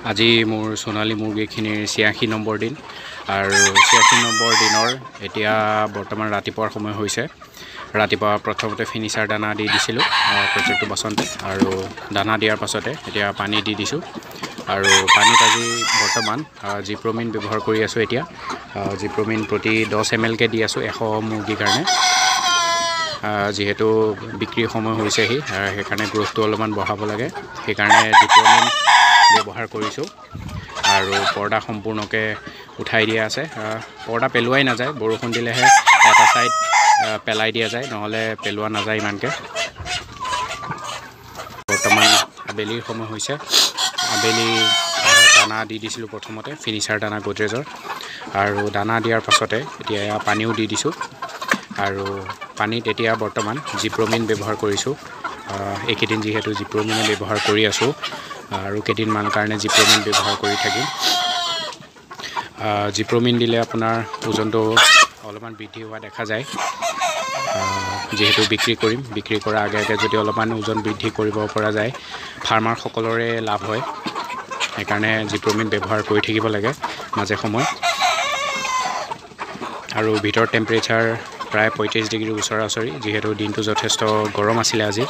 আজি মোৰ সোণালী মুৰ্গীখিনিৰ 86 নম্বৰ দিন আৰু 86 নম্বৰ দিনৰ এতিয়া বৰ্তমান ৰাতিপুৱাৰ সময় হৈছে। ৰাতিপুৱা প্ৰথমতে ফিনিচাৰ দানা দি দিছিলোঁ প্ৰত্যেকটো বাচনতে আৰু দানা দিয়াৰ পাছতে এতিয়া পানী দি দিছোঁ আৰু পানীত আজি বৰ্তমান জিপ্ৰমিন ব্যৱহাৰ কৰি আছোঁ। এতিয়া জিপ্ৰমিন প্ৰতি 10 ml কে দি আছোঁ 100 মুৰ্গীৰ কাৰণে। যিহেতু বিক্ৰীৰ সময় হৈছেহি সেইকাৰণে গ্ৰোথটো অলপমান বঢ়াব লাগে, সেইকাৰণে জিপ্ৰমিন ব্যৱহাৰ কৰিছোঁ আৰু পৰ্দা সম্পূৰ্ণকৈ উঠাই দিয়া আছে। পৰ্দা পেলোৱাই নাযায়, বৰষুণ দিলেহে এটা ছাইড পেলাই দিয়া যায়, নহ'লে পেলোৱা নাযায় ইমানকৈ। বৰ্তমান আবেলিৰ সময় হৈছে। আবেলি দানা দি দিছিলোঁ প্ৰথমতে ফিনিচাৰ দানা গডৰেজৰ আৰু দানা দিয়াৰ পাছতে এতিয়া পানীও দি দিছোঁ আৰু পানীত এতিয়া বৰ্তমান জিপ্ৰমিন ব্যৱহাৰ কৰিছোঁ। এইকেইদিন যিহেতু জিপ্ৰমিনে ব্যৱহাৰ কৰি আছোঁ আৰু কেইদিনমান কাৰণে জিপ্ৰমিন ব্যৱহাৰ কৰি থাকিম। জিপ্ৰমিন দিলে আপোনাৰ ওজনটো অলপমান বৃদ্ধি হোৱা দেখা যায়। যিহেতু বিক্ৰী কৰিম, বিক্ৰী কৰাৰ আগে আগে যদি অলপমান ওজন বৃদ্ধি কৰিব পৰা যায় ফাৰ্মাৰসকলৰে লাভ হয়। সেইকাৰণে জিপ্ৰমিন ব্যৱহাৰ কৰি থাকিব লাগে মাজে সময়। আৰু ভিতৰৰ টেম্পাৰেচাৰ প্ৰায় 35 ডিগ্ৰী ওচৰা ওচৰি, যিহেতু দিনটো যথেষ্ট গৰম আছিলে আজি।